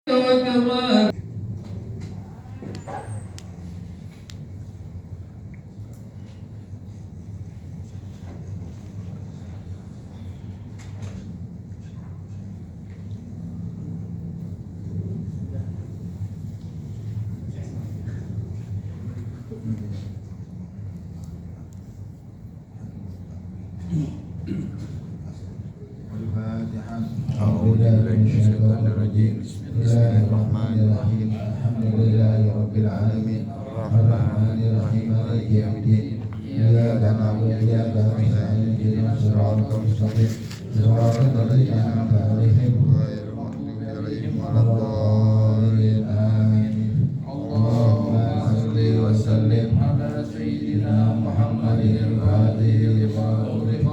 وكراك الفاتحة. أعوذ بالله من الشيطان الرجيم. بسم الله الرحمن الرحيم. الحمد لله رب العالمين الرحمن الرحيم مالك يوم الدين إياك نعبد وإياك نستعين اهدنا الصراط المستقيم صراط الذين أنعمت عليهم غير المغضوب عليهم ولا الضالين. آمين. اللهم صل وسلم على سيدنا محمد الفاتح لما أغلق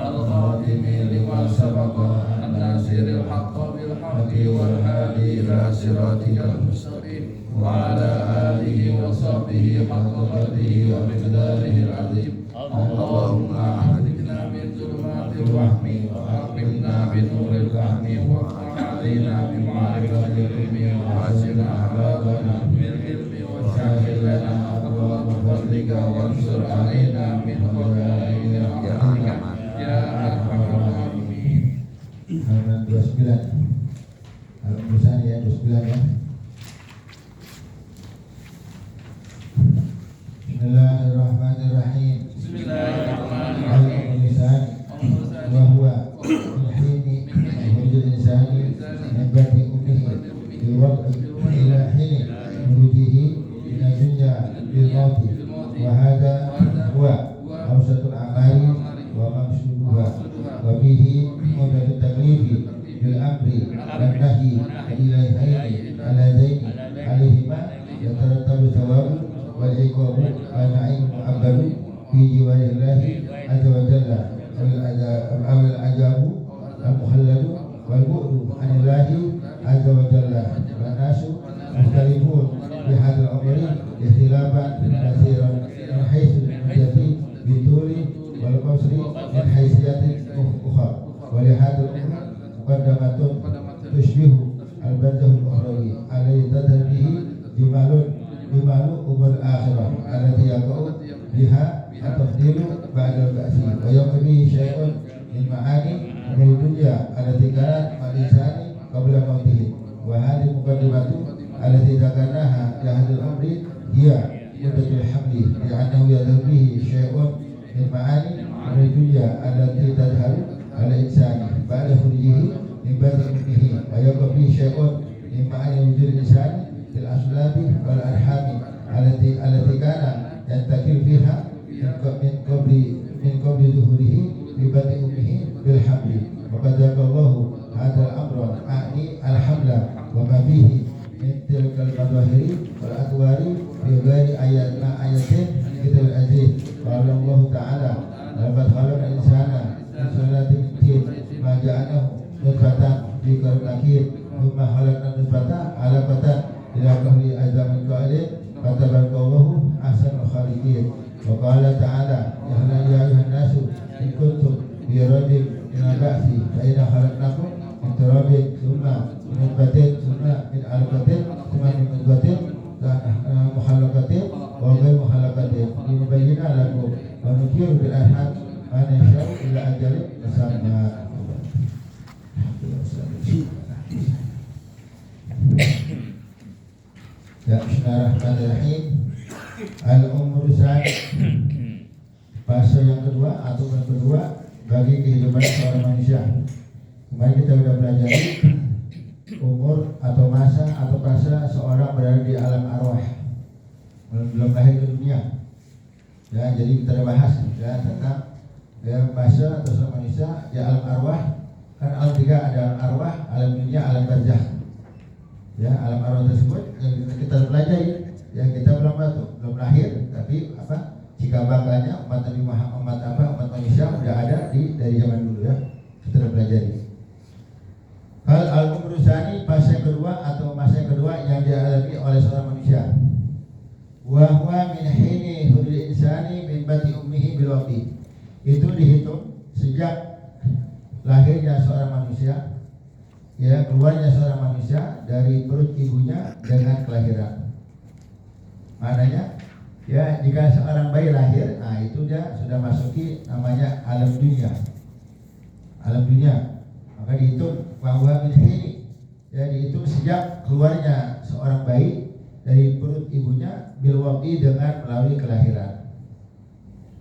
الخاتم لما سبق الناصر الحق بالحق والهادي إلى صراطك المستقيم وعلى آله وصحبه حق قدره ومقداره العظيم. اللهم أخرجنا من ظلمات الوهم وأكرمنا بنور الفهم وافتح علينا بمعرفة العلم وحسن أخلاقنا بالعلم وسهل لنا أبواب فضلك وانصر علينا من خزائن رحمتك يا أرحم الراحمين. Halaman 29. Halaman tulisan ya 29 ya. Bismillahirrahmanirrahim. Bismillahirrahmanirrahim. Al-Insan wa huwa min hini insani min bati ummihi bil wad'i ila hini nurujihi ila dunya bil mauti wa hadha huwa awsatul amali wa maqsuduha wa bihi mudatut taklifi bil amri dan nahyi ilaihi aladaini alaihima yatarattabu thawabu wal iqabu wa na'im mu'abbalu fi jiwarillahi azza wa jalla al ajabu al mukhalladu wal bu'du anillahi azza wa jalla wa nasu mukhtalifun fi hadzal amri ikhtilafan katsiran min haitsu al-jati bituli wal qasri min haithiyatin ukhra wa li hadzal amri muqaddamatun tushbihu al-barzakh al-ukhrawi alladhi tadhar bihi bimalu ubul akhirah allati yaqa'u biha at-tafdilu ba'da al-ba'si wa yaqbi syai'un min ma'ani min dunya allati kanat ma'isani qabla mautihi wa hadhihi muqaddimatu allati dzakarnaha li hadhihi al-amri hiya muddatul hamli li'annahu yadhhabu bihi syai'un min ma'ani min dunya allati tadharu ala insani ba'da khurijihi min batni ummihi wa yaqbi syai'un min ma'ani wujud insani fil aslabi wal arhami allati kana yantakil fiha min qabli zuhurihi bi batni ummihi bil hamli wa qad zakarallahu hadzal amra a'ni al hamla wa ma fihi min tilkal madahiri wal adwari fi ghairi ayatin kitab aziz qala Allah ta'ala laqad khalaqna insana min sulalatin min tin ma ja'alahu nutfatan fi qarnakin thumma khalaqna nutfatan 'alaqatan ila qawli azamin qailin fatabarakallahu ahsanul khaliqin wa qala ta'ala ya ayyuhan nasu in kuntum fi raybin min al-ba'thi fa inna khalaqnakum min turabin thumma min nutfatin thumma min 'alaqatin thumma min mudghatin mukhallaqatin wa ghayr mukhallaqatin linubayyana lakum wa nukiru bil arham ma nasha'u ila ajalin musamma. Ya, bismillahirrahmanirrahim. Al-umur tsani, fase yang kedua atau yang kedua bagi kehidupan seorang manusia. Kemarin kita sudah pelajari umur atau masa atau fase seorang berada di alam arwah, belum lahir ke dunia. Ya, jadi kita sudah bahas ya tentang fase atau seorang manusia di alam arwah. Kan alam tiga, ada alam arwah, alam dunia, alam barzakh. Ya, alam arwah tersebut yang kita pelajari, yang kita belum lahir, tapi jika bakalnya umat Nabi Muhammad umat manusia sudah ada dari zaman dulu ya, kita sudah pelajari. Hal al-umru tsani, fase yang kedua atau masa yang kedua yang dialami oleh seorang manusia. Wa huwa min hini hudul insani min bati ummihi bil waqti. Itu dihitung sejak lahirnya seorang manusia ya keluarnya seorang manusia dari perut ibunya dengan kelahiran. Maknanya ya jika seorang bayi lahir, nah itu dia sudah masuki namanya alam dunia. Alam dunia. Maka dihitung bahwa ini ya dihitung sejak keluarnya seorang bayi dari perut ibunya bil wadi dengan melalui kelahiran.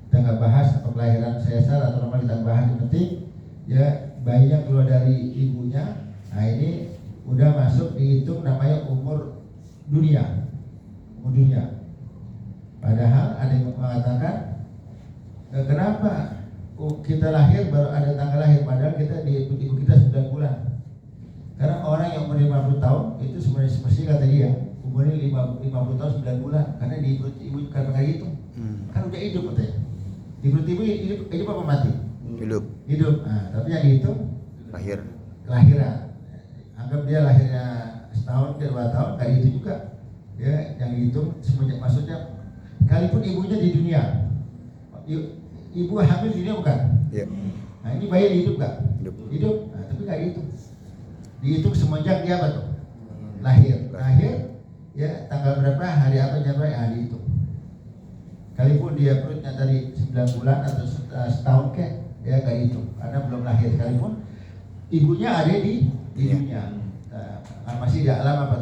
Kita nggak bahas apa kelahiran sesar atau normal, kita bahas yang penting ya bayinya keluar dari ibunya. Nah ini udah masuk dihitung namanya umur dunia. Umur dunia. Padahal ada yang mengatakan kenapa kita lahir baru ada tanggal lahir, padahal kita di ibu kita 9 bulan. Karena orang yang umur 50 tahun itu sebenarnya mesti kata dia umurnya 50 tahun 9 bulan, karena di perut ibu kan nggak dihitung. Kan udah hidup katanya. Di perut ibu hidup apa mati? Hidup. Nah, tapi yang dihitung kelahiran. Anggap dia lahirnya setahun ke 2 tahun, nggak dihitung juga. Ya, yang dihitung semenjak maksudnya sekalipun ibunya di dunia, ibu hamil di dunia bukan? Iya. Nah ini bayi hidup nggak? Hidup. Nah, tapi nggak dihitung. Dihitung semenjak dia apa tuh? Lahir, ya tanggal berapa, hari apa, jam berapa, dihitung. Sekalipun dia perutnya dari 9 bulan atau setahun ya nggak dihitung, karena belum lahir. Sekalipun ibunya ada di dunia, masih di alam apa?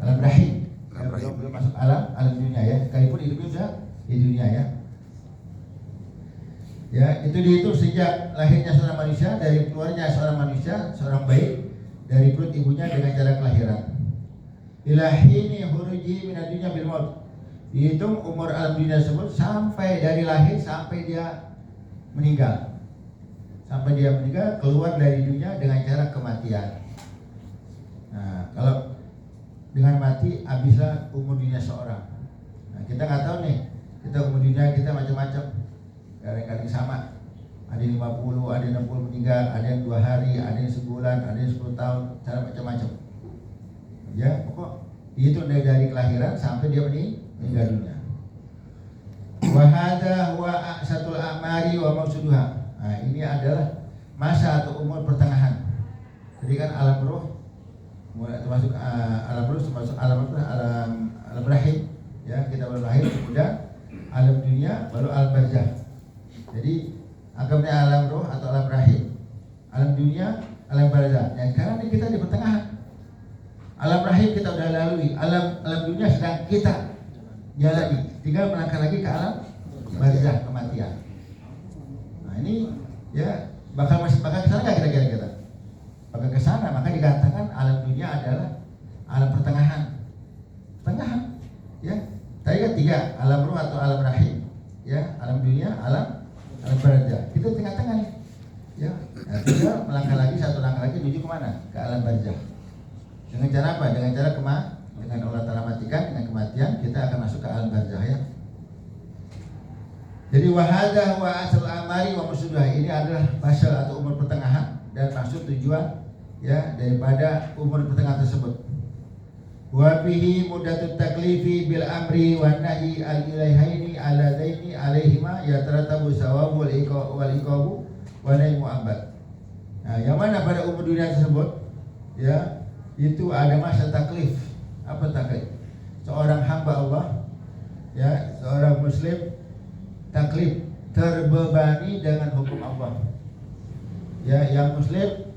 Alam rahim. Belum masuk alam dunia ya, sekalipun hidupnya sudah di dunia ya. Ya, itu dihitung sejak lahirnya seorang manusia, dari keluarnya seorang manusia, seorang bayi dari perut ibunya dengan cara kelahiran. Ilahini huruji minadunya bil maut. Dihitung umur alam dunia tersebut sampai dari lahir sampai dia meninggal. Sampai dia meninggal keluar dari dunia dengan cara kematian. Nah, kalau dengan mati habislah umur dunia seorang. Nah, kita nggak tahu nih, kita umur dunia kita macam-macam, kadang-kadang sama. Ada yang 50, ada yang 60 meninggal, ada yang 2 hari, ada yang sebulan, ada yang 10 tahun, cara macam-macam. Ya, pokok itu dari kelahiran sampai dia meninggal dunia. Wa hadza huwa aqsatul a'mari wa maqsuduha. Nah, ini adalah masa atau umur pertengahan. Jadi kan alam roh termasuk alam roh, termasuk alam rahim ya, kita baru lahir, kemudian alam dunia, baru alam barzah. Jadi anggapnya alam roh atau alam rahim, alam dunia, alam barzah. Ya, karena kita di pertengahan. Alam rahim kita udah lalui, alam dunia sedang kita jalani, tinggal melangkah lagi ke alam barzah, kematian. Nah ini ya bakal ke sana nggak kira-kira kita? Bakal ke sana, maka dikatakan alam dunia adalah alam pertengahan. Ya. Tadi kan 3, alam roh atau alam rahim, ya, alam dunia, alam barzah. Kita tengah-tengah nih. Ya. Nah, tinggal melangkah lagi, satu langkah lagi menuju kemana? Ke alam barzah. Dengan cara apa? Dengan cara dengan Allah Ta'ala matikan, dengan kematian kita akan masuk ke alam barzah ya. Jadi wahada wa asal amali wa musudah, ini adalah basal atau umur pertengahan dan maksud tujuan ya daripada umur pertengahan tersebut. Wa fihi muddatut taklifi bil amri wan nahi al ilaihaini ala zaini alaihima yataratabu sawabu wal iqabu wa nahi mu'abbad. Nah, yang mana pada umur dunia tersebut ya itu ada masa taklif. Apa taklif? Seorang hamba Allah ya, seorang muslim taklif, terbebani dengan hukum Allah. Ya, yang muslim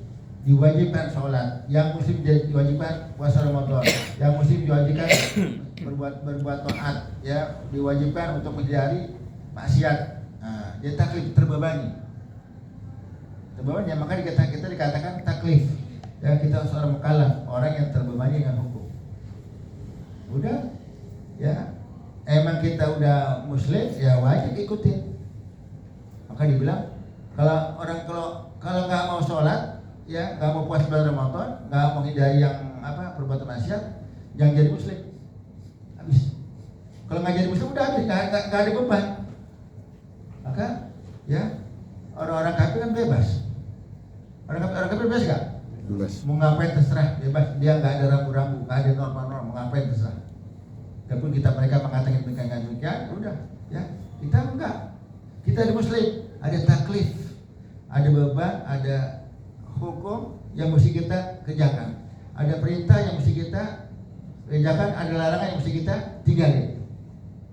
diwajibkan sholat, yang muslim diwajibkan puasa Ramadan, yang muslim diwajibkan berbuat taat, ya, diwajibkan untuk menghindari maksiat. Nah, dia taklif, terbebani. Terbebani, maka kita dikatakan taklif. Ya, kita seorang mukallaf, orang yang terbebani dengan hukum. Udah, ya, emang kita udah muslim, ya wajib ikutin. Maka dibilang kalau nggak mau sholat, ya nggak mau puasa bulan Ramadan, nggak mau hindari yang perbuatan maksiat, jangan jadi muslim. Habis. Kalau nggak jadi muslim udah habis, nggak ada beban. Maka ya orang-orang kafir kan bebas. Orang kafir bebas nggak? Bebas. Mau ngapain terserah, bebas. Dia nggak ada rambu-rambu, nggak ada norma-norma, mau ngapain terserah. Walaupun mereka mengatakan demikian, udah, ya kita enggak. Kita di muslim ada taklif, ada beban, ada hukum yang mesti kita kerjakan, ada perintah yang mesti kita kerjakan, ada larangan yang mesti kita tinggalin.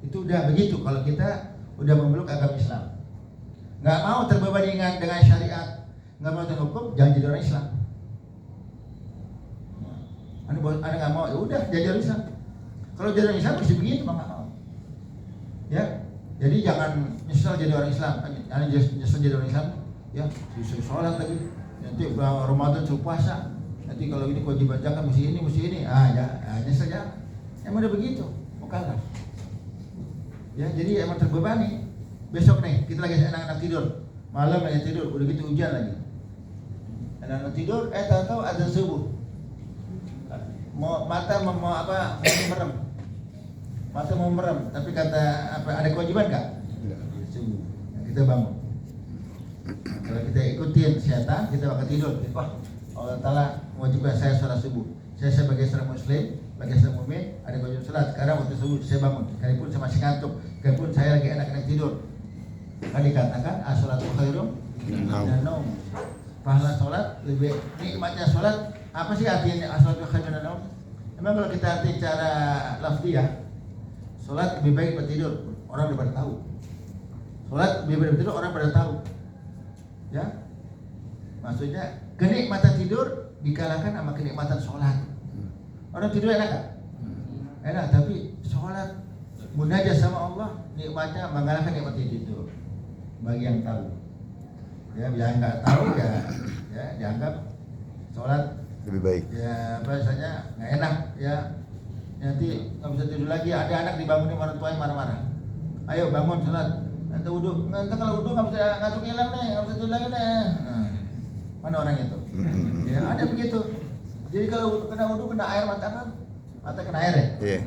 Itu udah begitu kalau kita udah memeluk agama Islam. Nggak mau terbebani dengan syariat, nggak mau terhukum, jangan jadi orang Islam. Anda nggak mau, ya udah jadi orang Islam. Kalau jadi orang Islam mesti begitu, nggak mau. Ya, jadi jangan nyesel jadi orang Islam. Anda nyesel jadi orang Islam, ya disuruh sholat lagi. Nanti Ramadan suruh puasa. Nanti kalau ini kewajiban zakat mesti ini. Nyesel ya. Emang udah begitu, mau kalah. Ya, jadi emang terbebani. Besok nih kita lagi anak-anak tidur, malam lagi tidur, udah gitu hujan lagi. Anak-anak tidur, tahu-tahu azan subuh. Mata mau merem. Mata mau merem, tapi kata ada kewajiban nggak? Subuh. Kita bangun. Kalau kita ikutin setan, kita bakal tidur. Wah, Allah Ta'ala mewajibkan saya sholat subuh. Saya sebagai seorang muslim, sebagai seorang mukmin, ada kewajiban sholat. Sekarang waktu subuh saya bangun, sekalipun saya masih ngantuk, sekalipun saya lagi enak-enak tidur. Kan dikatakan as-sholatu khairum minan naum. Pahala sholat lebih nikmatnya sholat. Apa sih artinya as-sholatu khairum minan naum? Memang kalau kita arti cara lafziyah, sholat lebih baik daripada tidur. Orang udah pada tahu. Sholat lebih baik daripada tidur, orang pada tahu. Ya, maksudnya kenikmatan tidur dikalahkan sama kenikmatan sholat. Orang tidur enak gak? Enak, tapi sholat munajat sama Allah nikmatnya mengalahkan nikmat tidur. Bagi yang tahu, ya yang nggak tahu ya dianggap sholat lebih baik. Ya biasanya nggak enak ya. Nanti nggak bisa tidur lagi. Ada anak dibangunin orang tuanya marah-marah. Ayo bangun sholat. Nanti wudhu. Nanti kalau wudhu nggak bisa ngantuk hilang nih, nggak bisa tidur lagi nih. Mana orang itu? Ya ada begitu. Jadi kalau kena wudhu kena air mata kena air ya. Iya.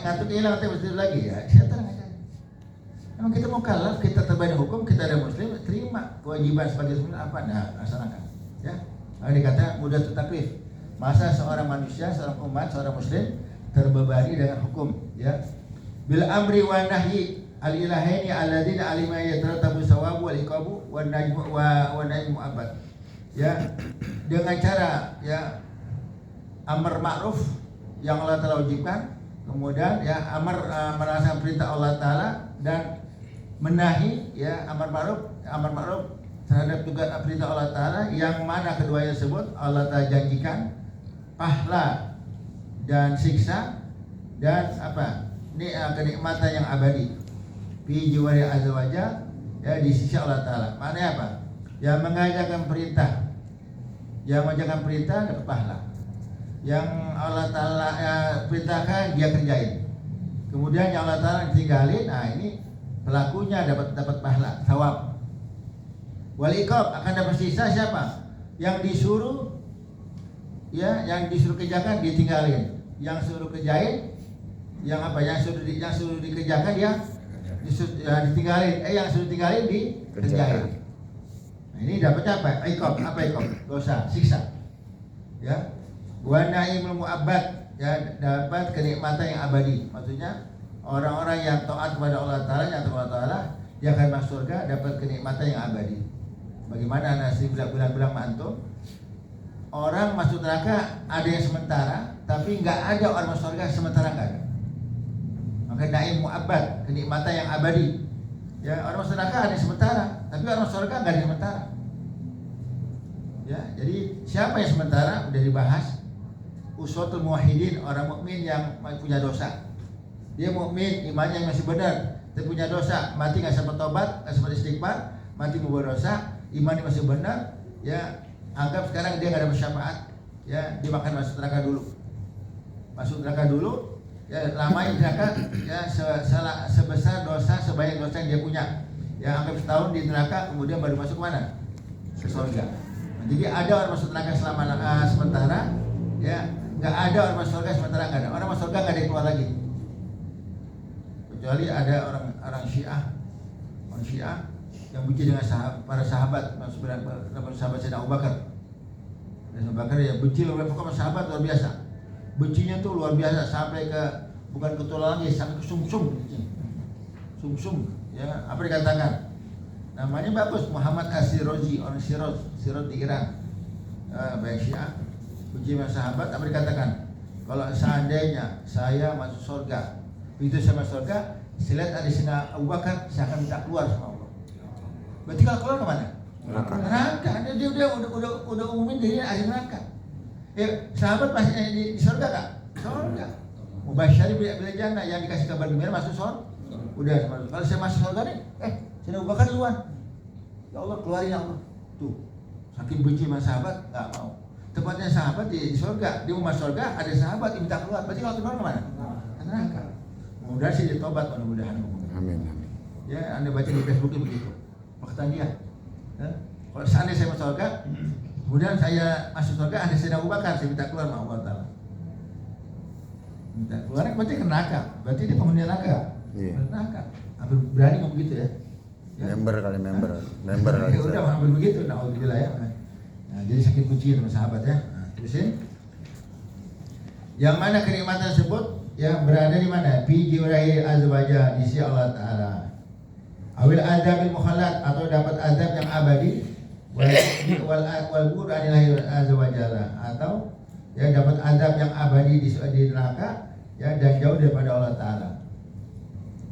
Ngantuknya hilang nanti bisa tidur lagi ya. Setan aja. Emang kita mau kalah, kita terbani hukum, kita ada muslim, terima kewajiban sebagai muslim apa? Nah, laksanakan. Ya. Ada dikata mudah taklif. Masa seorang manusia, seorang umat, seorang muslim terbebani dengan hukum, ya. Bil amri wa nahyi al-ilahaini alladzina alima yatarattabu sawabu wal iqabu wan najmu wa najmu abad. Ya. Dengan cara ya amar ma'ruf yang Allah Ta'ala wajibkan, kemudian ya melaksanakan perintah Allah Ta'ala dan menahi ya amar ma'ruf terhadap juga perintah Allah Ta'ala, yang mana keduanya tersebut Allah Ta'ala janjikan pahala dan siksa dan kenikmatan yang abadi fi jiwari azza wajalla, ya di sisi Allah Ta'ala. Maknanya apa? Yang mengajarkan perintah, yang mengajarkan perintah dapat pahala, yang Allah Ta'ala perintahkan dia kerjain, kemudian yang Allah Ta'ala tinggalin, nah ini pelakunya dapat pahala, thawab. Wal iqab, akan dapat sisa siapa? Yang disuruh ya, yang disuruh kerjakan ditinggalin, yang suruh kerjain, yang suruh dikerjakan dia ditinggalin, yang suruh tinggalin dikerjain. Nah, ini dapatnya apa? Iqab, dosa, siksa. Ya. Wa naimul mu'abbad, ya dapat kenikmatan yang abadi. Maksudnya orang-orang yang taat kepada Allah Ta'ala, yang taat kepada Allah Ta'ala, dia akan masuk surga, dapat kenikmatan yang abadi. Bagaimana nasi bilang mantu? Orang masuk neraka ada yang sementara, tapi nggak ada orang masuk surga sementara nggak ada. Maka naim mu'abbad, kenikmatan yang abadi. Ya, orang masuk neraka ada yang sementara, tapi orang masuk surga nggak ada yang sementara. Ya, jadi siapa yang sementara udah dibahas. Uswatul muwahhidin, orang mukmin yang punya dosa. Dia mukmin, imannya masih benar, tapi punya dosa, mati nggak sempat tobat, nggak sempat istighfar, mati membawa dosa, imannya masih benar, ya anggap sekarang dia nggak ada syafaat, ya dia makan masuk neraka dulu, ya lama di neraka, ya sebesar dosa sebanyak dosa yang dia punya, ya anggap setahun di neraka, kemudian baru masuk mana? Ke surga. Nah, jadi ada orang masuk neraka selama sementara, ya nggak ada orang masuk surga sementara nggak ada, orang masuk surga nggak ada yang keluar lagi. Kecuali ada orang Syiah yang benci dengan para sahabat, sahabat Sayyidina Abu Bakar. Dan Abu Bakar ya benci luar biasa, sahabat luar biasa. Bencinya tuh luar biasa sampai ke bukan ke tulang lagi, sampai ke sumsum. Ya, apa dikatakan? Namanya bagus, Muhammad As-Sirazi, orang Sirot di Iran. baik Syiah benci sama sahabat, apa dikatakan? Kalau seandainya saya masuk surga, begitu saya masuk surga, saya lihat ada Sayyidina Abu Bakar, saya akan minta keluar sama Allah. Berarti kalau keluar kemana? Neraka. Dia udah umumin dirinya ahli neraka. Sahabat masih di surga tak? Surga. Mubasysyir bil jannah, yang dikasih kabar gembira masuk surga. Udah masuk. Kalau saya masuk surga nih, Sayyidina Abu Bakar duluan. Ya Allah, keluarin ya Allah. Tuh, saking benci sama sahabat, nggak mau. Tempatnya sahabat di surga, dia mau masuk surga, ada sahabat yang minta keluar. Berarti kalau keluar kemana? Neraka. Mudah sih ditobat, mudah-mudahan. Amin. Ya, Anda baca di Facebook begitu. Perkataan dia. Kalau seandainya saya masuk surga, kemudian saya masuk surga, ada Sayyidina Abu Bakar, saya minta keluar sama Allah Ta'ala. Minta keluar, berarti ke neraka. Berarti dia penghuni neraka. Iya. Neraka. Hampir berani ngomong begitu ya. Member kali. Ya udah hampir begitu, naudzubillah ya. Nah, jadi sakit kunci sama sahabat ya. Nah, terusin. Yang mana kenikmatan tersebut yang berada di mana? Fi jiwarihi azwaja, di sisi Allah Ta'ala. Awil adabil mukhallad, atau dapat azab yang abadi, wal bur anillahi azwajalla, atau ya dapat azab yang abadi di neraka ya, dan jauh daripada Allah Ta'ala.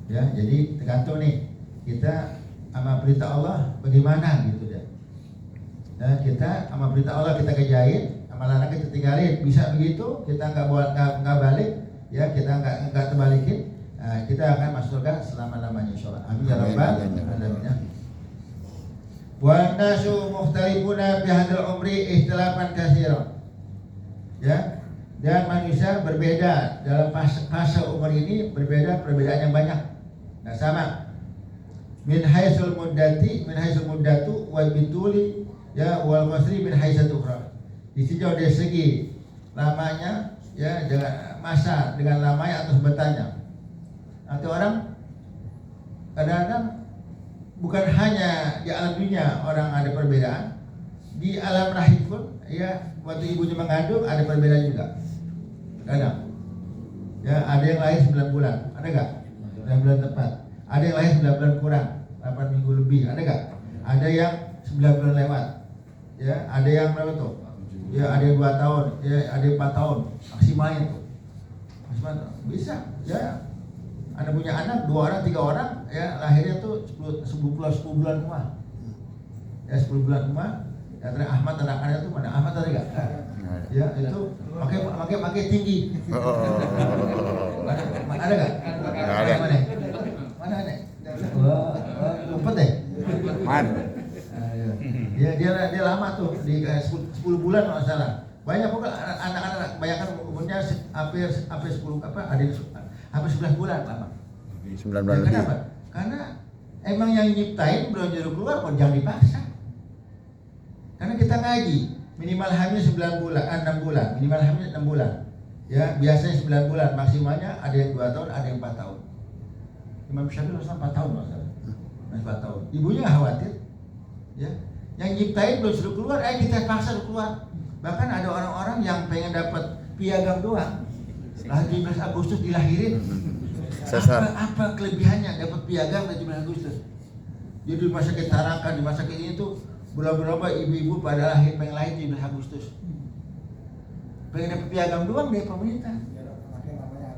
Ya, jadi tergantung nih kita sama perintah Allah bagaimana gitu ya. Nah, kita sama perintah Allah kita kerjain, sama larangan kita tinggalin. Bisa begitu, kita nggak balik, ya kita nggak terbalikin, nah, kita akan masuk surga selama-lamanya insyaallah. Amin ya rabbal alamin. Wa nasu mukhtalifuna fi hadzal umri ikhtilafan katsiran. Ya, dan manusia berbeda dalam fase umur ini, berbeda perbedaan yang banyak. Nah, sama. Min haitsul muddatu wal bituli ya wal qasri min haitsul ukhra. Ditinjau dari segi lamanya ya, dengan masa, dengan lamanya atau sebutannya. Atau orang kadang-kadang bukan hanya di alam dunia orang ada perbedaan, di alam rahim pun ya, waktu ibunya mengandung ada perbedaan juga. Kadang ya, ada yang lahir 9 bulan, ada enggak? 9 bulan tepat. Ada yang lahir 9 bulan kurang, 8 minggu lebih, ada enggak? Ada yang 9 bulan lewat. Ya, ada yang berapa tuh? Ya, ada yang 2 tahun, ya, ada yang 4 tahun maksimalnya tuh. Maksimal bisa, ya. Anda punya anak 2 orang, 3 orang, ya lahirnya tuh 10 bulan semua. Ya, 10 bulan semua. Ya, ternyata Ahmad anak-anaknya tuh mana? Ahmad ada enggak? Ya, itu pakai tinggi. Mana ada enggak? Ada. Mana ada? Lupa deh. Ya, dia lama tuh di 10 bulan kalau salah. Banyak pokoknya anak-anak bayangkan umurnya hampir 10 hampir 11 bulan lama. 9 bulan lebih. Kenapa? Karena emang yang nyiptain belum nyuruh keluar, kok jangan dipaksa. Karena kita ngaji minimal hamil 9 bulan, 6 bulan, minimal hamil 6 bulan. Ya, biasanya 9 bulan, maksimalnya ada yang 2 tahun, ada yang 4 tahun. Imam Syafi'i harusnya 4 tahun masalah. 4 tahun. Ibunya nggak khawatir. Ya. Yang nyiptain belum suruh keluar, kita paksa keluar. Bahkan ada orang-orang yang pengen dapat piagam doang. Lah 17 Agustus dilahirin. Apa kelebihannya dapat piagam 17 Agustus? Jadi di rumah sakit Tarakan, di rumah sakit ini tuh berapa ibu-ibu pada pengen lahir 17 Agustus. Pengen dapat piagam doang dari pemerintah.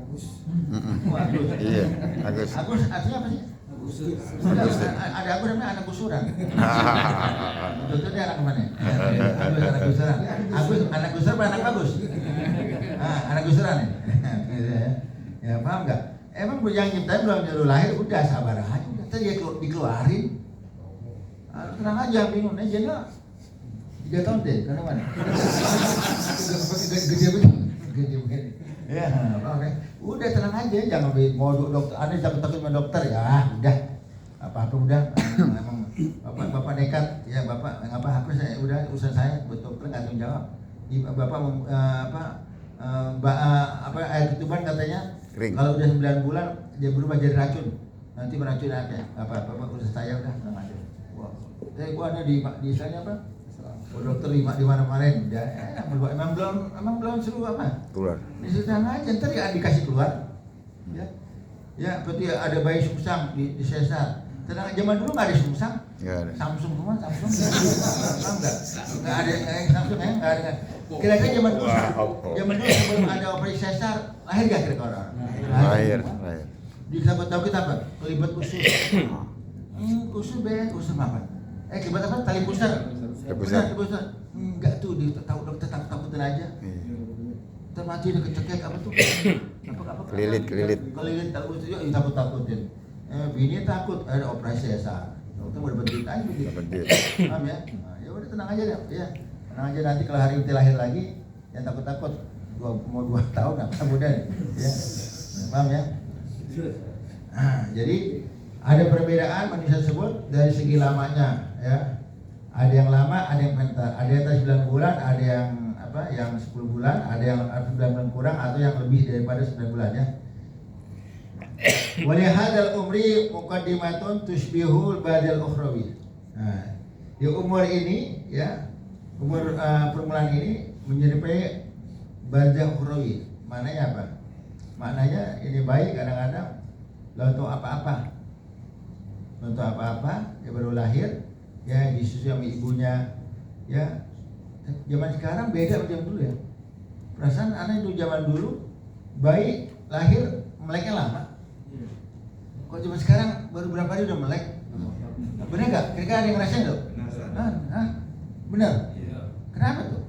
Agus. Iya, Agus. Agus artinya apa sih? Ada Agus namanya anak gusuran. Betul dia anak mana? Agus anak gusuran. Agus anak gusuran apa anak bagus? Anak gusuran ya. Ya paham nggak? Emang yang nyiptain belum nyuruh lahir, udah sabar aja. Tadi dia dikeluarin. Tenang aja, bingung aja lah. 3 tahun deh, karena mana? Gede begini. Ya, oke. Udah tenang aja, jangan mau dokter. Anda takut sama dokter ya, udah. Apa-apa udah. Emang bapak nekat, ya bapak nggak apa-apa, saya udah urusan saya, buat dokter nggak tanggung jawab. Bapak air ketuban katanya, kering. Kalau udah 9 bulan dia berubah jadi racun. Nanti meracun aja. Apa-apa urusan saya udah tenang aja. Wah, gua ada di istilahnya apa? Dokter di mana kemarin, ya, emang belum suruh apa? Keluar. Disuruh aja, ntar ya dikasih keluar. Ya, seperti ada bayi sungsang di sesar, Tenang, zaman dulu nggak ada Samsung. Nggak ada. Samsung semua, Samsung. Nggak ada Samsung ya, nggak ada. Kira-kira zaman dulu, sebelum ada operasi sesar, lahir nggak kira-kira orang? Lahir. Tahu kita apa? Kelibat usus. Usus apa? Kelibat apa? Tali pusar. Tali pusar. Enggak tuh, tahu dokter takutin aja. Termati udah kecekek apa tuh? Apa? Kelilit. Tahu itu ya takut-takutin. Bini takut ada operasi sesar. Dokter mau dapat duit aja begitu. Paham ya? Nah, ya udah tenang aja deh. Ya. Tenang aja, nanti kalau hari itu lahir lagi, yang takut-takut. Mau 2 tahun apa kemudian. Ya. Paham ya? Nah, jadi ada perbedaan manusia tersebut dari segi lamanya, ya. Ada yang lama, ada yang bentar. Ada yang 9 bulan, ada yang yang 10 bulan, ada yang 9 bulan kurang atau yang lebih daripada 9 bulan ya. Walihadal umri muqaddimatun tushbihul badal ukhrawi. Nah, di umur ini ya, umur permulaan ini menyerupai badal ukhrawi. Maknanya apa? Maknanya ini baik kadang-kadang untuk apa-apa. Untuk apa-apa, dia baru lahir, ya disusui sama ibunya, ya. Zaman sekarang beda sama zaman dulu ya. Perasaan anak itu zaman dulu bayi lahir meleknya lama. Kok zaman sekarang baru berapa hari udah melek? Bener nggak? Kira-kira ada yang ngerasain tuh? Bener? Kenapa tuh?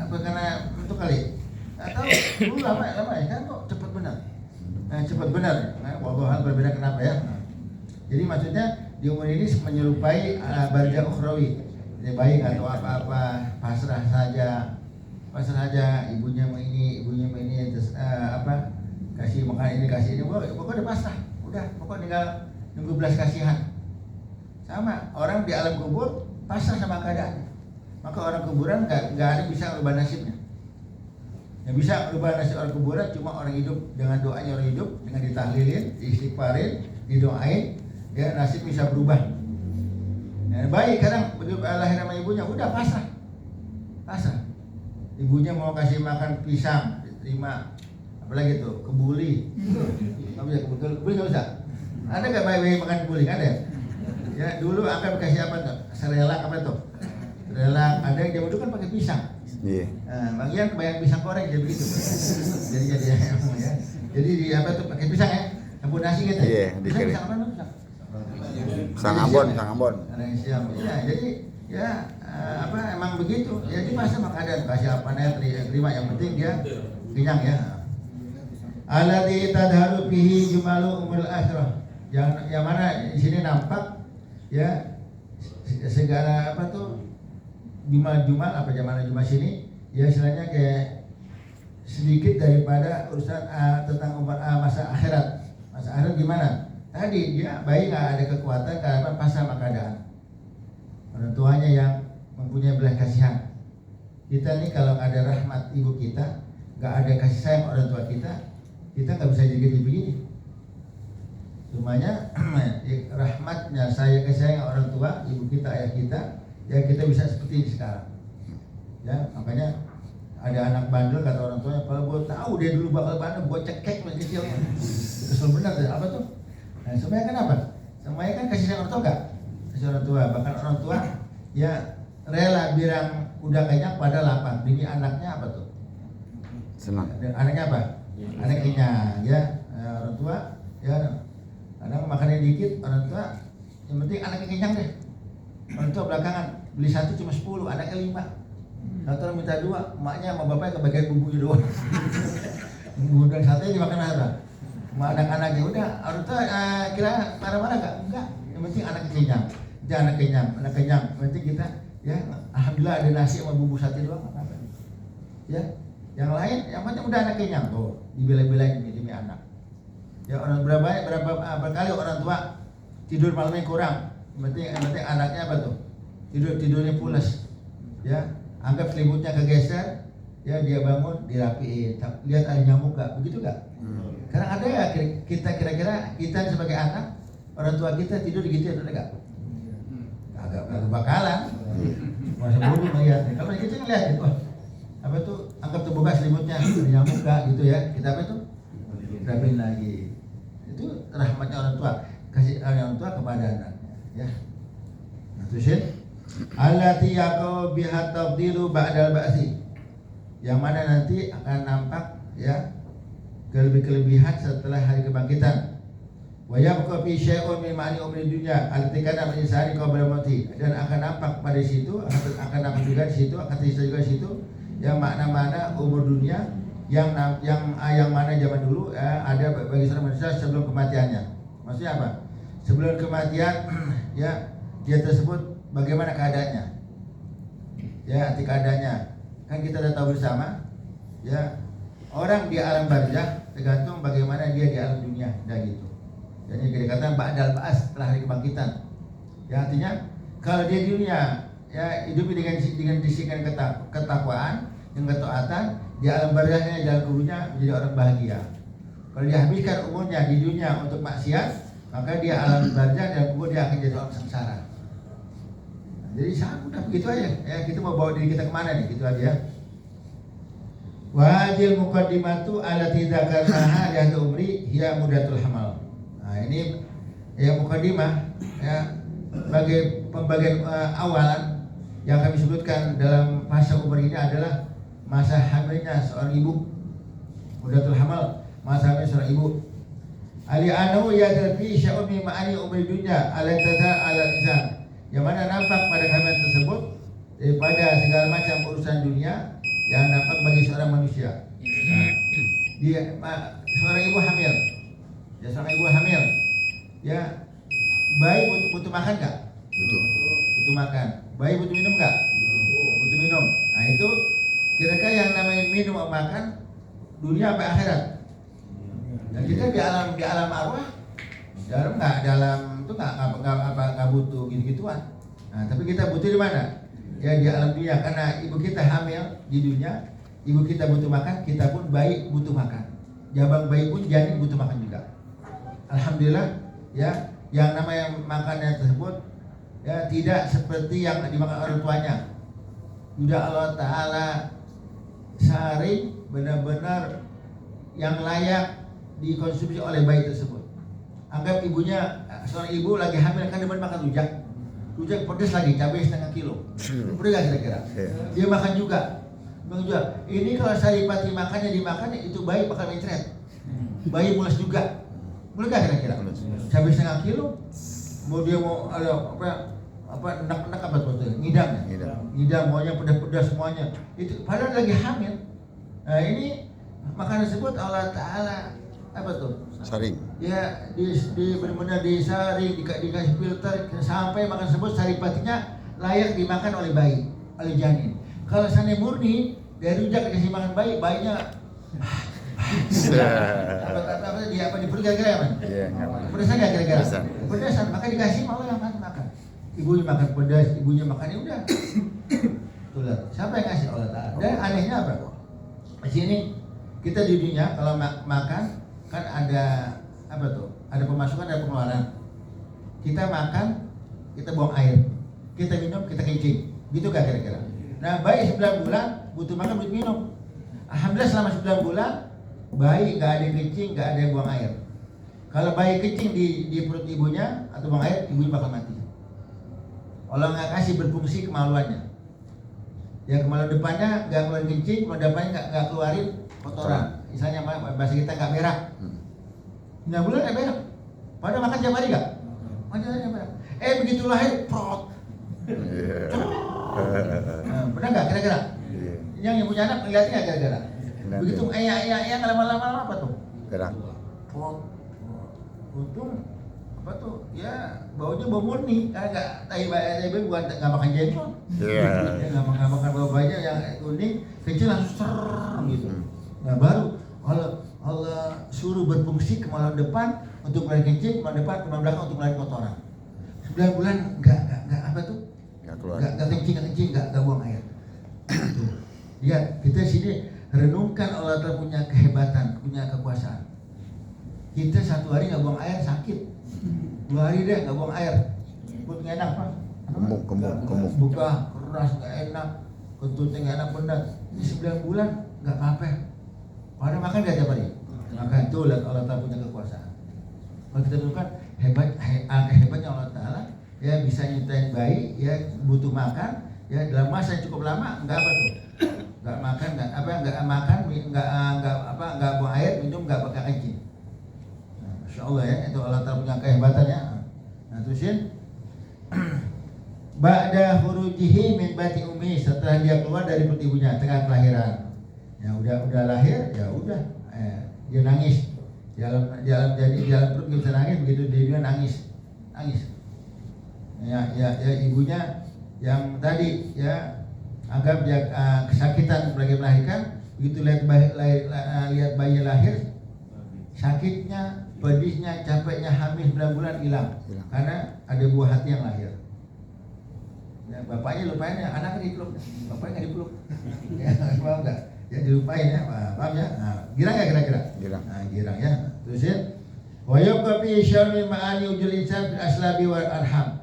Apa karena itu kali? Atau dulu lama ya kan kok cepat benar? Cepat benar. Wallahualam berbeda kenapa ya? Jadi maksudnya di umur ini menyerupai barja ukhrawi. Dia baik atau apa-apa, pasrah saja, ibunya mau ini, terus kasih makan ini, kasih ini, pokoknya udah pasrah, pokoknya tinggal nunggu belas kasihan. Sama orang di alam kubur pasrah sama keadaan. Maka orang kuburan nggak ada bisa merubah nasibnya. Yang bisa merubah nasib orang kuburan cuma orang hidup, dengan doanya orang hidup, dengan ditahlilin, diistighfarin, didoain, ya nasib bisa berubah. Ya, baik kadang lahir sama ibunya udah pasrah. Ibunya mau kasih makan pisang, diterima. Apalagi tuh kebuli. Nggak bisa kebuli nggak usah. Ada nggak bayi makan kebuli? Nggak ada. Ya dulu akan kasih apa tuh? Serelak apa tuh? Serelak. Ada yang zaman dulu kan pakai pisang. Iya. Bang Ian kebayang pisang goreng jadi begitu. Jadi di apa tuh pakai pisang ya? Campur nasi gitu. Iya. Pisang apa tuh? Pisang Ambon. Ada yang siam. Iya, jadi ya emang begitu. Jadi masa makanan kasih apa terima yang penting dia kenyang ya. Alladzi tadharu fihi jumalu umul akhirah. Yang mana di sini nampak ya segala apa tuh jumal apa zaman jumal sini ya istilahnya kayak sedikit daripada urusan tentang masa akhirat. Masa akhirat gimana? Tadi dia bayi nggak ada kekuatan karena pasrah sama keadaan. Orang tuanya yang mempunyai belas kasihan. Kita nih kalau nggak ada rahmat ibu kita, nggak ada kasih sayang orang tua kita nggak bisa jadi begini. Semuanya rahmatnya saya kasih sayang orang tua, ibu kita, ayah kita, ya kita bisa seperti ini sekarang. Ya makanya ada anak bandel kata orang tuanya, kalau gue tahu dia dulu bakal bandel, gue cekek masih kecil. Kesel benar deh, apa tuh? Nah semuanya kan apa? Semuanya kan kasih sayang orang tua nggak? Kasih orang tua, bahkan orang tua ya rela bilang udah kenyang pada lapar. Bini anaknya apa tuh? Senang. Anaknya apa? Anak kenyang ya. Orang tua ya kadang makannya dikit, orang tua yang penting anaknya kenyang deh. Orang tua belakangan beli 1 cuma 10, anaknya 5. Satu orang minta 2, emaknya sama bapaknya kebagian bumbunya doang. Bumbu dan sate dimakan apa? Sama anak-anaknya udah. Orang tua kira marah-marah nggak? Enggak. Yang penting anaknya kenyang. Dia anak kenyang. Yang penting kita ya alhamdulillah ada nasi sama bumbu sate doang apa? Ya. Yang lain yang penting udah anak kenyang tuh. Dibela-belain demi anak. Ya orang berapa kali orang tua tidur malamnya kurang. Yang penting anaknya apa tuh? Tidurnya pulas. Ya, anggap selimutnya kegeser, ya dia bangun dirapiin. Lihat ada nyamuk gak? Begitu gak? Karena ada ya kita kira-kira kita sebagai anak, orang tua kita tidur gitu ada gak? Agak bakalan. Masa dulu melihat. Kalau kita ngeliat, apa tuh? Anggap terbuka selimutnya, ada nyamuk gak? Gitu ya. Kita apa tuh? rapiin lagi. Itu rahmatnya orang tua, kasih orang tua kepada anaknya, ya. Nah, terusin. Allati yaqau biha tafdilu ba'dal ba'si. Yang mana nanti akan nampak ya kelebihan setelah hari kebangkitan. Wa yabqa fi syai'un min ma'ani umri dunya allati kana min insani qabla mauti. Dan akan nampak pada situ, akan nampak juga di situ, akan terlihat juga di situ yang makna-makna umur dunia yang mana zaman dulu ada bagi seorang manusia sebelum kematiannya. Maksudnya apa? Sebelum kematian ya dia tersebut bagaimana keadaannya? Ya, arti keadaannya. Kan kita sudah tahu bersama, ya orang di alam barzakh tergantung bagaimana dia di alam dunia, dan gitu. Jadi dikatakan ba'dal ba'as, setelah hari kebangkitan. Ya artinya kalau dia di dunia ya hidup dengan disikan ketakwaan, dengan ketaatan, di alam barzakhnya dalam kuburnya menjadi orang bahagia. Kalau dia habiskan umurnya di dunia untuk maksiat, maka dia alam barzakh dan kubur dia akan jadi orang sengsara. Jadi udah begitu aja. Ya, kita mau bawa diri kita kemana nih? Gitu aja. Wajil muqaddimatu allati dzakarnaha li ahli umri hiya mudatul hamal. Nah, ini ya muqaddimah ya sebagai pembagian awalan yang kami sebutkan dalam masa umur ini adalah masa hamilnya seorang ibu. Mudatul hamal, masa hamil seorang ibu. Ali anu ya fi sya'un min ma'ani umri dunya ala tazal ala lisan. Yang mana nampak pada kehamilan tersebut daripada segala macam urusan dunia yang nampak bagi seorang manusia. Nah, dia seorang ibu hamil, ya seorang ibu hamil, ya bayi butuh makan nggak? Butuh makan. Bayi butuh minum nggak? Butuh minum. Nah itu kira-kira yang namanya minum atau makan dunia apa akhirat? Dan kita di alam arwah, dalam itu nggak butuh gitu-gituan. Nah, tapi kita butuh di mana? Ya di alam dunia, karena ibu kita hamil di dunia, ibu kita butuh makan, kita pun bayi butuh makan. Jabang bayi pun janin butuh makan juga. Alhamdulillah ya, yang namanya makannya tersebut ya tidak seperti yang dimakan orang tuanya. Sudah Allah Ta'ala sehari benar-benar yang layak dikonsumsi oleh bayi tersebut. Anggap ibunya, seorang ibu lagi hamil kan demen makan rujak pedas lagi, cabai setengah kilo. Boleh gak kira-kira? Dia makan juga. Ini kalau Saripati makannya dimakan, itu bayi bakal mencret. Bayi mulas juga. Boleh gak kira-kira? Cabai setengah kilo. Mau dia mau ada enak apa tuh? Ngidam, maunya pedas-pedas semuanya. Itu padahal lagi hamil. Nah ini makanan tersebut Allah Ta'ala apa tuh? Saring. Ya benar-benar disaring, dikasih filter sampai makan tersebut saripatinya layak dimakan oleh bayi, oleh janin. Kalau seandainya murni dari rujak dikasih makan bayi, bayinya apa di perut kira-kira ya man? Pedasan nggak kira-kira? Pedasan, maka dikasih malah yang makan. Ibunya makan pedas, ibunya makan ya udah. Tuh siapa yang ngasih? Allah Ta'ala. Dan anehnya apa? Di sini kita di dunia kalau makan kan ada apa tuh? Ada pemasukan, ada pengeluaran. Kita makan, kita buang air. Kita minum, kita kencing. Gitu gak kira-kira? Nah, bayi 9 bulan butuh makan, butuh minum. Alhamdulillah selama 9 bulan bayi gak ada yang kencing, gak ada yang buang air. Kalau bayi kencing di perut ibunya atau buang air, ibunya bakal mati. Allah nggak kasih berfungsi kemaluannya. Ya kemaluan depannya nggak keluarin kencing, kemaluan depannya nggak keluarin kotoran. Misalnya bahasa kita nggak berak. 9 bulan nggak berak. Padahal makan tiap hari nggak? Makan berak. Begitu lahir, prot. Benar nggak kira-kira? Yang punya anak ngeliatnya nggak kira-kira? Begitu yang lama-lama apa tuh? Berak. Prot. Untung apa tuh? Ya baunya bau murni, karena nggak tai bukan nggak makan jengkol. Nggak makan bau banyak yang kuning, kecil langsung ser gitu. Nah baru Allah suruh berfungsi kemaluan depan untuk mengeluarkan kencing, kemaluan depan, kemaluan belakang untuk mengeluarkan kotoran. 9 bulan nggak apa tuh? Nggak kencing, nggak buang air. Lihat kita sini renungkan Allah Ta'ala punya kehebatan, punya kekuasaan. Kita 1 hari nggak buang air sakit, 2 hari deh nggak buang air, buat nggak enak pak. Gemuk. Buka keras nggak enak, kentutnya nggak enak benar. Ini 9 bulan nggak apa-apa. Padahal makan nggak tiap hari. Maka itu Allah Ta'ala punya kekuasaan. Kalau kita bukan hebatnya Allah Ta'ala, ya bisa nyiptain bayi, ya butuh makan, ya dalam masa yang cukup lama nggak apa tuh, nggak makan, nggak buang air, minum nggak pakai kencing. Nah, Masya Allah ya, itu Allah Ta'ala punya kehebatannya. Nah terusin, ba'da hurujihi min bati umi, setelah dia keluar dari perut ibunya tengah kelahiran, ya udah lahir, ya udah, dia nangis. Dalam perut bisa nangis, begitu dia juga nangis. Ya ibunya yang tadi ya anggap dia kesakitan sebagai melahirkan, begitu lihat bayi lahir, sakitnya, pedihnya, capeknya, hamil 9 bulan hilang karena ada buah hati yang lahir. Ya, bapaknya lupain ya, anaknya dipeluk, bapaknya nggak dipeluk. Ya, paham nggak? Ya dilupain ya, paham ya? Nah, girang nggak kira-kira? Girang. Nah, girang ya. Terusin. Wa yaqfi syarri ma'ani ujul insan fil aslabi wal arham.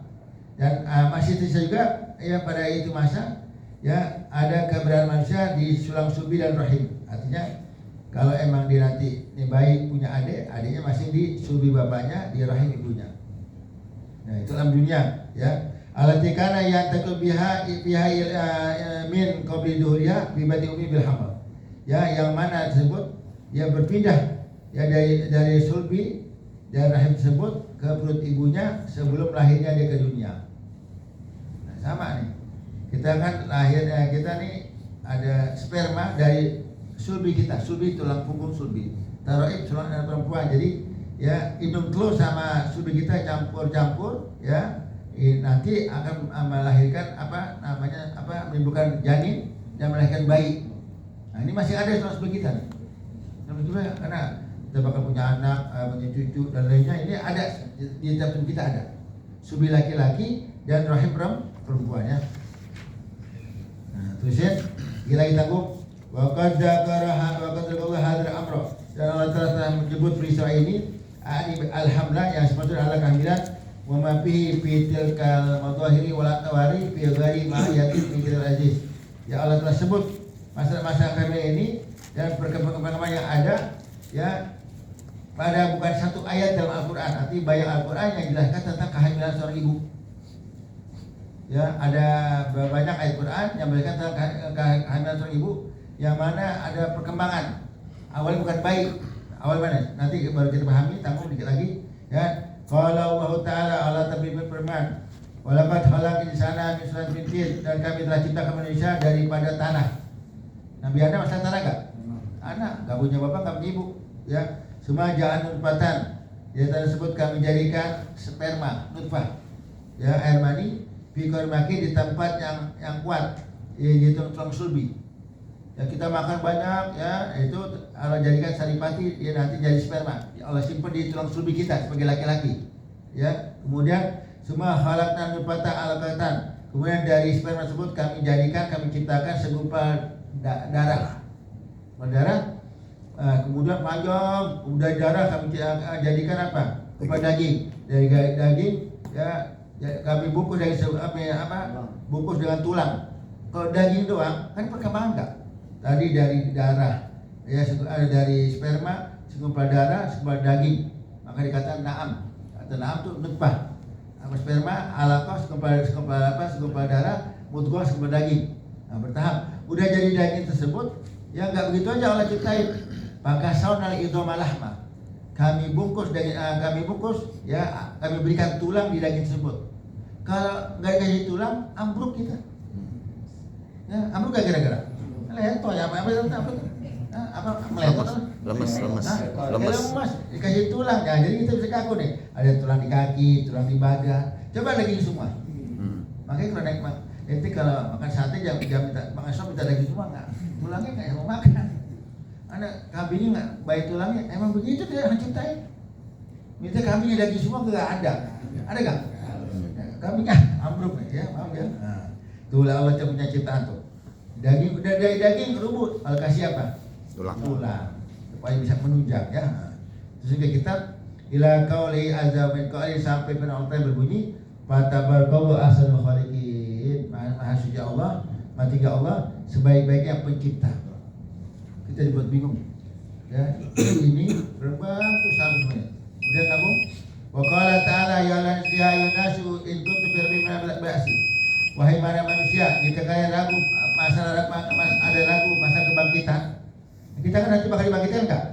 Dan masih tersisa juga ya pada itu masa ya ada keberadaan manusia di sulang sulbi dan rahim. Artinya kalau emang dia nanti ini bayi punya adiknya masih di sulbi bapaknya, di rahim ibunya. Nah, itu dalam dunia ya. Alati kana yantakul biha min qabli duhriya bi bati ummi bil hamal. Ya, yang mana tersebut ya berpindah ya dari sulbi dan rahim tersebut ke perut ibunya sebelum lahirnya dia ke dunia. Nah, sama nih. Kita kan lahirnya kita nih ada sperma dari sulbi kita, sulbi tulang punggung sulbi. Taroib tulang perempuan. Jadi ya indung telur sama sulbi kita campur-campur ya. Nanti akan melahirkan menimbulkan janin dan melahirkan bayi. Nah, ini masih ada sulbi kita. Yang juga karena kita bakal punya anak, punya cucu dan lainnya, ini ada di dalam tubuh kita ada sulbi laki-laki dan rahim perempuan ya. Nah, terusin lagi tanggung wa qad dzakaraha wa qad dzakara hadzal amra, dan Allah telah menyebut peristiwa ini alhamdulillah yang sepatutnya adalah kehamilan wa ma fihi fi tilkal madahiri wal tawari fi ghairi ma yatim min aziz. Ya Allah telah sebut masa-masa kehamilan ini dan perkembangan yang ada ya pada bukan satu ayat dalam Al-Quran, artinya banyak Al-Quran yang jelaskan tentang kehamilan seorang ibu. Ya, ada banyak ayat Quran yang menjelaskan tentang kehamilan seorang ibu, yang mana ada perkembangan. Awalnya bukan bayi, awal mana? Nanti baru kita pahami, tanggung dikit lagi. Ya, kalau Allah Taala Allah tapi berfirman, walaqad khalaqal insana min sulalatin min tin, dan kami telah ciptakan manusia daripada tanah. Nabi Adam asal tanah enggak? Anak, enggak punya bapak, enggak punya ibu. Ya, semua jalan nutfatan. Ya, tersebut kami jadikan sperma, nutfah. Ya, air mani, fikor maki di tempat yang kuat, yaitu tulang sulbi. Ya, kita makan banyak, ya, itu Allah jadikan saripati, ya nanti jadi sperma. Ya, Allah simpan di tulang sulbi kita sebagai laki-laki. Ya, kemudian semua khalaqna nutfatan alaqatan. Kemudian dari sperma tersebut kami ciptakan segumpal darah. Darah, kemudian panjang, udah darah kami jadikan apa? Gumpal daging. Dari daging, ya kami bungkus dari bungkus dengan tulang. Kalau daging doang kan perkembangan enggak? Tadi dari darah, ya ada dari sperma, segumpal darah, segumpal daging. Maka dikatakan na'am. Kata na'am itu nutfah. Sperma, alaqah, segumpal darah, mudghah, segumpal daging. Nah, bertahap. Udah jadi daging tersebut, ya enggak begitu aja Allah ciptain. Maka saunal idhama lahma. Kami bungkus, ya kami berikan tulang di daging tersebut. Kalau nggak dikasih tulang, ambruk kita. Ya, ambruk gak kira-kira? Meletot ya, meletot? Lemes. Dikasih tulang, ya jadi kita bisa kaku nih. Ada tulang di kaki, tulang di badan. Coba daging semua. Makanya kalau naik nanti kalau makan sate jangan minta makan sop minta daging semua nggak. Tulangnya nggak mau makan. Anak kambingnya nggak baik tulangnya, emang begitu dia yang ciptain. Minta kambingnya daging semua nggak ada nggak? Kambingnya ambruk ya, maaf ya. Nah, itulah Allah punya ciptaan tuh. Daging udah dari daging kerubut, Allah kasih apa? Tulang supaya bisa menunjang ya. Sehingga kita ila qauli azza min qauli sampai pada Allah berbunyi fatabarakallahu ahsanul khaliqin. Maha suci Allah, maha tinggi Allah, sebaik-baiknya pencipta. Kita dibuat bingung. Ya, ini berbantu semuanya. Kemudian kamu wa qala ta'ala ya nasu in kuntum fi raibin ba'si. Wahai para manusia, jika kalian ragu ada ragu masa kebangkitan, kita kan nanti bakal dibangkitkan enggak?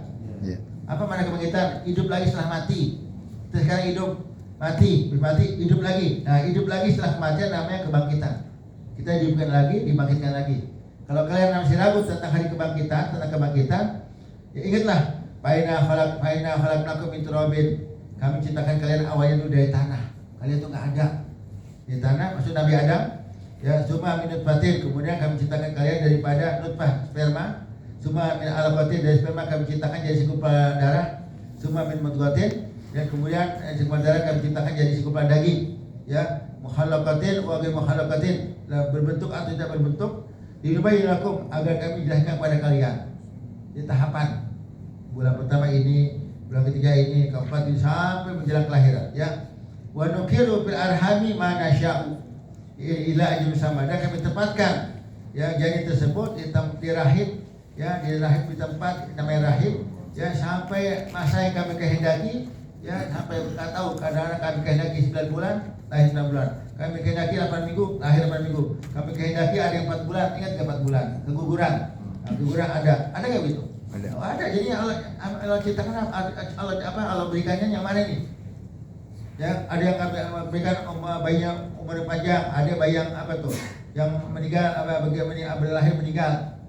Iya. Apa mana kebangkitan? Hidup lagi setelah mati. Terus sekarang hidup, mati, hidup lagi. Nah, hidup lagi setelah kematian namanya kebangkitan. Kita dihidupkan lagi, dibangkitkan lagi. Kalau kalian masih ragu tentang hari kebangkitan, ya ingatlah, faina khalaqnakum min turabin. Kami ciptakan kalian awalnya dulu dari tanah. Kalian tuh enggak ada. Di tanah maksud Nabi Adam, ya summa min nutfatin, kemudian kami ciptakan kalian daripada nutfah sperma, summa min alaqatin, dari sperma kami ciptakan jadi segumpal darah, summa min mudghatin, dan kemudian segumpal darah kami ciptakan jadi segumpal daging, ya mukhallaqatin wa ghairu mukhallaqatin, berbentuk atau tidak berbentuk, dinubayyinakum agar kami jelaskan kepada kalian. Di tahapan bulan pertama ini, bulan ketiga ini, keempat ini sampai menjelang kelahiran, ya. Wa nukiru fil arhami ma nasya'u ila ajal sama, dan kami tempatkan ya janin tersebut di rahim, ya di rahim, di tempat namanya rahim, ya sampai masa yang kami kehendaki, ya sampai tak tahu kadang-kadang kami kehendaki 9 bulan lahir 9 bulan, kami kehendaki 8 minggu lahir 8 minggu, kami kehendaki ada yang 4 bulan, ingat ke 4 bulan keguguran. Nah, keguguran ada nggak begitu? Ada. Oh, ada. Jadi Allah ciptakan, Allah berikannya yang mana nih? Ya, ada yang berikan bayinya umur panjang, ada bayi yang apa tuh, yang meninggal, berlahir meninggal.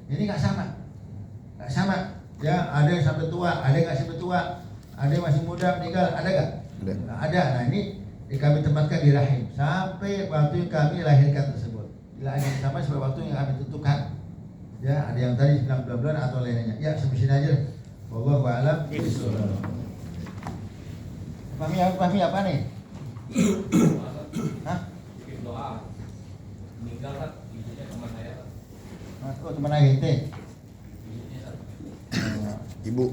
Ini nggak sama, Ya, ada yang sampai tua, ada yang nggak sampai tua, ada yang masih muda meninggal, ada nggak? Ada. Ada. Nah ini kami tempatkan di rahim sampai waktu yang kami lahirkan tersebut. Bila ada yang sama seperti waktu yang kami tentukan. Ya, ada yang tadi 9 bulan atau lainnya. Ya, sampai sini aja. Wallahu a'lam bishawab. Pahami apa nih? Hah? Bikin doa. Meninggal kan ibunya teman saya. Oh, teman ayah ente. Ibunya kan. Ibu.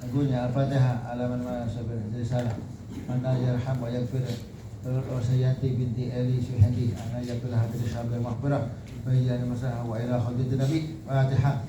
Lagunya Al-Fatihah alaman ma sabir jadi salah. Mana yarham wa yaghfir. Lalu Sayyati binti Ali Suhandi ana yaghfir hadis sahabat maghfirah. Bayyana masalah wa ila hadits Nabi. Fatihah.